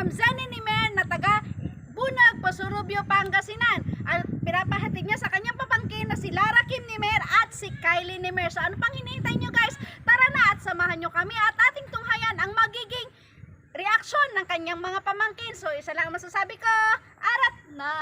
Ma'am Zenny Nimer na taga Bunag, Pasurubio, Pangasinan. At pinapahatid niya sa kanyang pamangkin na si Lara Kim Nimer at si Kylie Nimer. So ano pang hinihintay nyo guys? Tara na at samahan nyo kami at ating tunghayan ang magiging reaksyon ng kanyang mga pamangkin. So isa lang masasabi ko, arat na!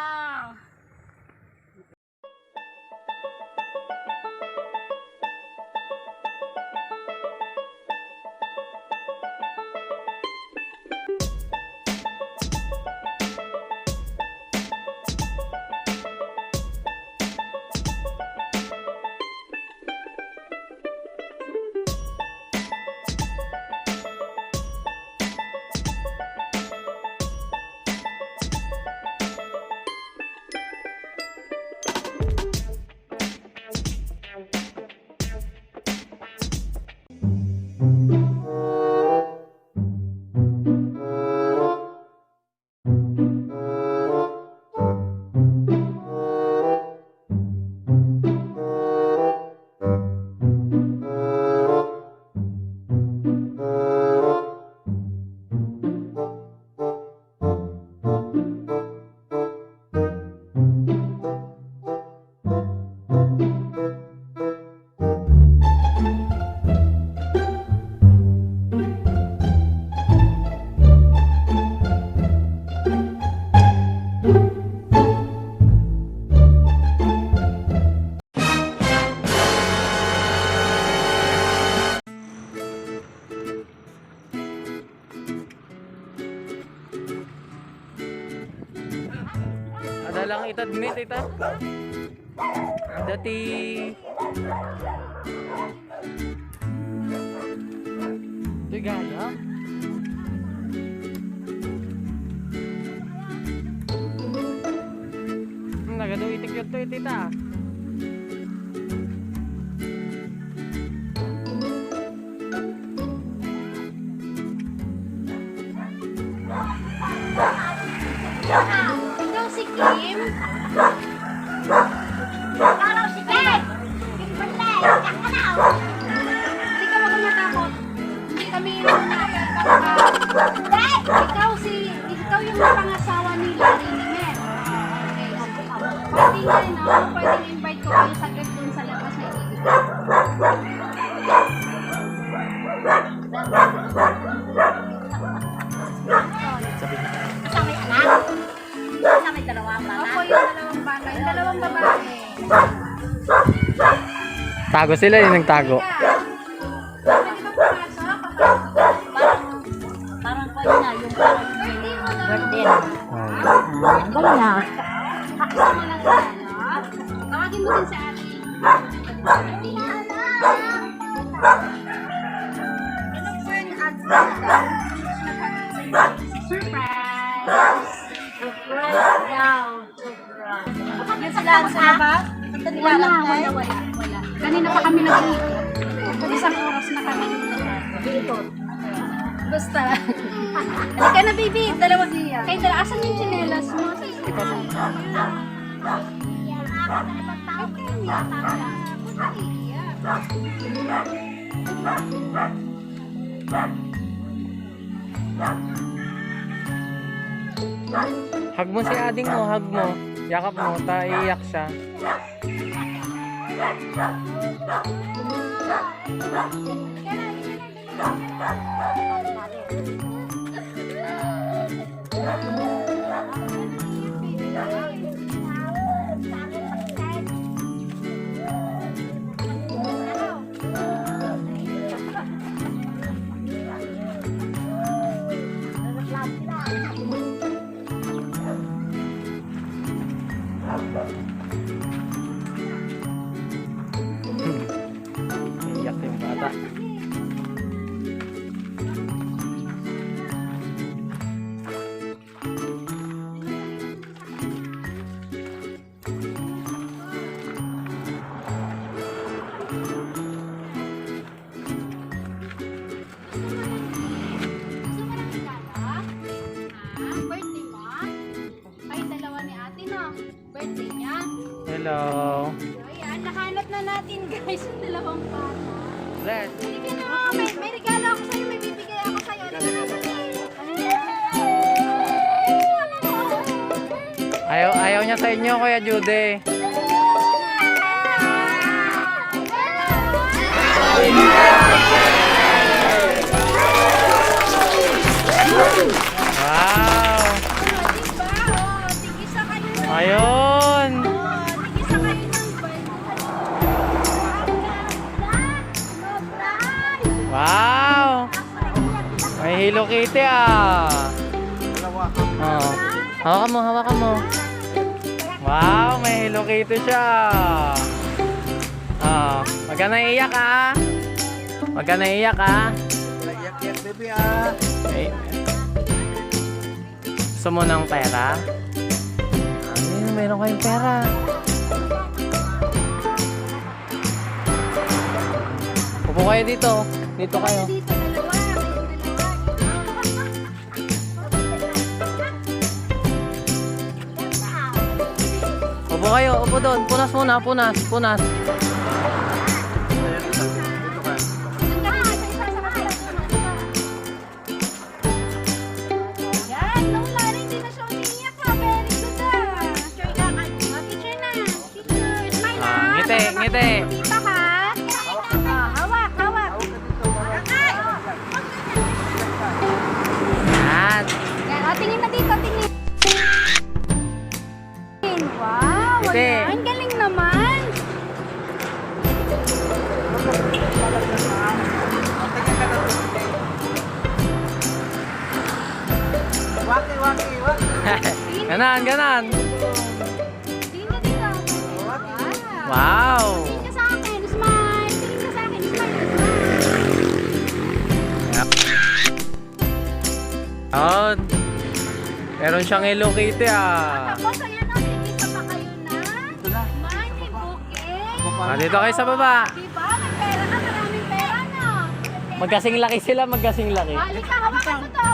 Ada lang itadmit ita. Dati ito gaya. Nagaduitik yun to itita. Ikaw si Kim? Ikaw si Kim! Hindi ka wag matakot. Hindi kami ikaw yung pangasawa ni Larry Nimer. Okay. Pwedeng invite ko kayo saglit dun sa labas na Kasama yung anak? Kasama yung dalawang bata? Opo, yung dalawang bata. Yung dalawang babae. Tago sila yung nagtago. Pwede ba pumasok? Parang pwede na, yung parang Birthday mo na. birthday na. Galing na. Kasama lang yan, no? Tawagin mo din sa atin. Surprise! Yan sila sa labas? Wala. Kanina pa kami nag-iikot. Isang oras na kami nag-iikot. Basta. Halika na, baby. Kayo dalawa. Asan yung chinelas mo? Hug mo si ading mo, hug mo. Yakap mo, iyak siya. Iyak yung bata. Birthday mo? Kayo dalawa ni ate, no? Birthday niya. Hello. So, ayan, nahanap na natin guys yung dalawang bata. Bless. Sige na, may regalo ako sa'yo, may bibigay ako sa'yo. Halika na, dali. Ayaw niya sa inyo, Kuya Jude. Wow! Diba? Oh, tigisa kayo ng Ayun! tigisa kayo ng Wow! May Hello Kitty ah! Oh. Hawakan mo. Wow, may Hello Kitty siya. Oh, wag ka naiiyak ah. Wag ka naiiyak ah. Iyak-iyak, baby ah. Okay. Gusto mo ng pera? Ay, meron kayong pera. Upo kayo dito. Dito kayo. dito dalawa. Upo kayo. Upo doon. Punas muna. Punas. Yan, Lola, hindi na siya umiiyak ha. Very good ah. Picture na. Picture na. Picture. Smile na. Ngiti. Tita ha. Hawak. Ay! Yan. Yan, tingin na dito, tingin. Wow, Ngiti. wala. Ang galing naman. Waki. Ganan. Tingin na dito. Wow. Wow. Tingin ka sa akin, smile. Tingin ka sa akin, smile. Yun. Meron siyang Hello Kitty ah. Tapos, ayan o, tigisa pa kayo na. Money bouquet. Dito kayo sa baba. Diba? May pera ka, maraming pera, no? Magkasing laki sila, magkasing laki. Halika, hawakan mo to.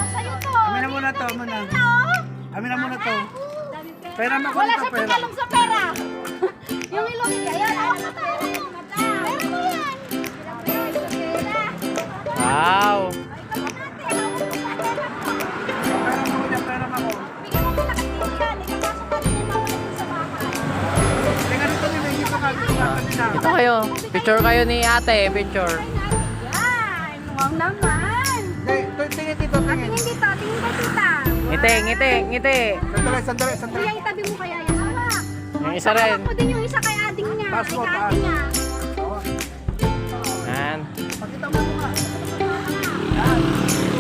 Sa'yo to. Amin na muna to, muna. Pera, oh. Amin na muna to. Daming pera. Pera mo Wala dito, siya pera. pagkalong sa pera. Yung ilong niya. Ayan, ayan na to. Pera mo yan. Pera. Wow. Ay, kami natin. Hawak mo sa pera mo. Pera mo muna, pera mo. Bigyan mo muna kay Tito yan. Ikapasok natin yung mga ulit sa bahay. Tingnan dito nila, hindi pa kanina. Ito kayo. Picture kayo ni ate. Picture. Yan. Mukhang naman. Tingin dito, tingin. Tingin dito. Tingin kay Tita. Ngiti. Sandali. Kuya, itabi mo kaya yan. Hawak. Yung isa rin. Hawak mo din yung isa kay ading niya. Taas Kay mo, taas. ate niya. Yan. Pakita mo muna.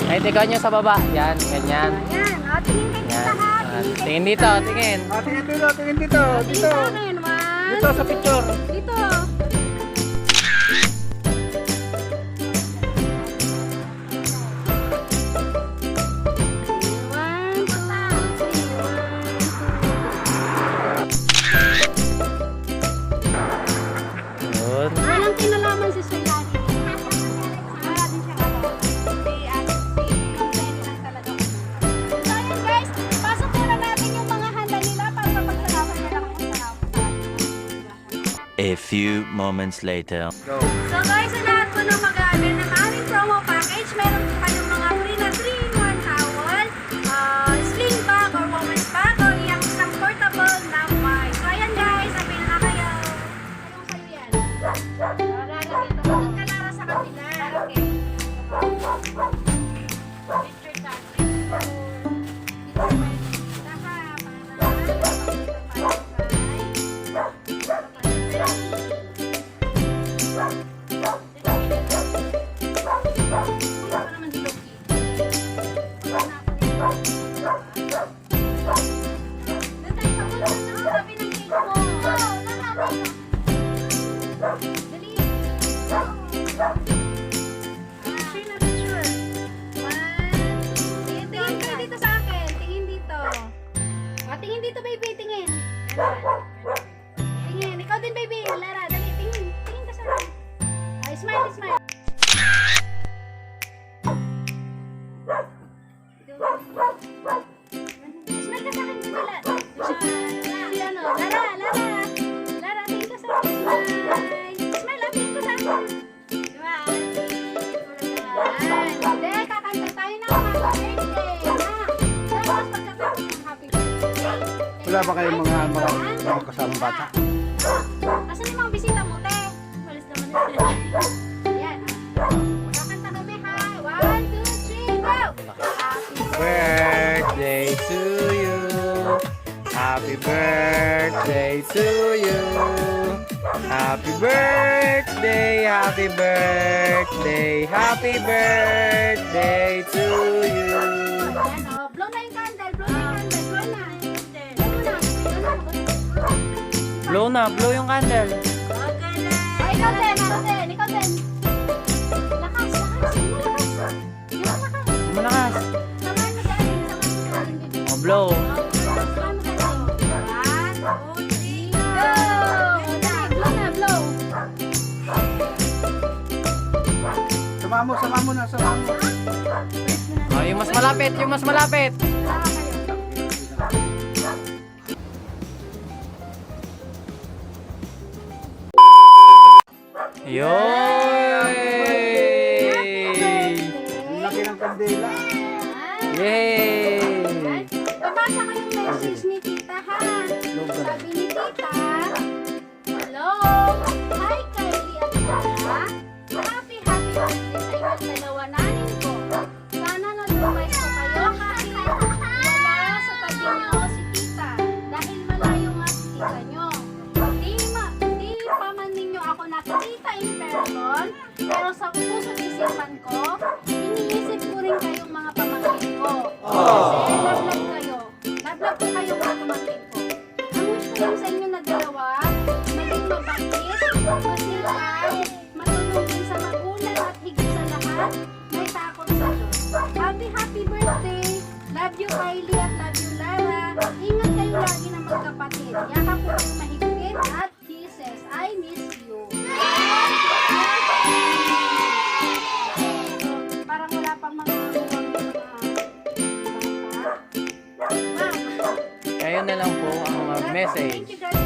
Ay, ikaw nyo sa baba. Yan, ganyan. Ayan. O, tingin kay Tita Yan. ha. Ah, Tingin kay tingin dito, tingin. Tingin dito. Tingin Dito. sa akin. One. Dito sa picture. Dito. One, two, three. Yun. Walang kinalaman si Solani. Wala din siya ano. Si Benny lang talaga. So ayun guys, pasok muna natin yung mga handa nila para mapagsalamat nila kung masarap. A few moments later. Go. So guys, sa lahat po ng mag-aabil ng aming promo package, meron po kayong mga free na 3-in-1 towel, sling bag or women's bag, o iyang isang portable na wine. So ayan guys, sabihin na kayo. Anong sa'yo yan? Wala na dito. Huwag ka lang sa kabila. Okay. Picture tag. Picture tag. Para Wala ba kayong mga kasamang bata? Asan yung mga bisita mo, te? Walis naman na sila. Ayan. Kakanta kami ha. 1, 2, 3, go! Birthday to you. Happy birthday to you. Happy birthday, happy birthday, happy birthday to you. Ayan, oh. Blow na yung candle, blow na yung candle, blow na. Blow yung candle. Oh, ikaw din, ikaw din. Lakas, lakas, yung lakas. Yung lakas. Malakas. Samahan mo sa akin, samahan mo sa akin, baby. Oh, blow. Samahan mo sa akin. 1, 2, 3, go! Blow na, blow. Sama mo na. Oh, yung mas malapit, yung mas malapit. Yoy! Laki ng kandila. Yay! Babasa ko yung message ni tita ha. Sabi ni tita, hello, hi Kylie at Clara. Happy birthday sa inyong dalawa nanin ko. Sana na-surprise ko kayo kahit wala sa tabi niyo si tita. Dahil malayo nga si tita niyo. Di pa man ninyo ako nakikita in person, pero sa puso't isipan ko, iniisip ko rin kayong mga pamangkin ko. Kasi love kayo. Love ko kayo mga pamangkin ko. Ang wish ko lang sa inyo na dalawa, maging mabait, masipag, matulog din sa magulang at higit sa lahat, may takot sa Diyos. Happy birthday! Love you Kylie at love you Lara. Ingat kayo lagi ng magkapatid. Yakap ko kayo mahigpit at kisses. I miss you. Parang wala pang mga Kayo na lang po ang mag-message. Thank you guys.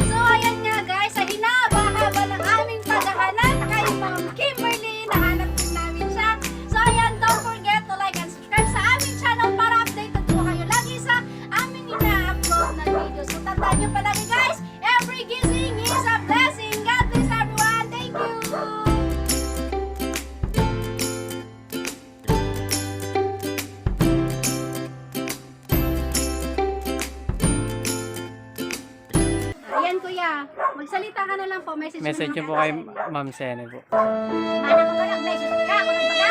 So ayan nga guys, sa hinaba-haba ng aming paghahanap kay Ma'am Kimberly, nahanap din namin siya. So ayan, don't forget to like and subscribe sa aming channel para updated po kayo lagi sa aming ina-upload na video. So tandaan nyo palagi guys, every gising is a blessing. God bless everyone. Thank you. Ayan kuya, magsalita ka na lang po. Message Message nyo po kay Ma'am Sene po. Mana ko ba nag-message ka? Ako nagbaga.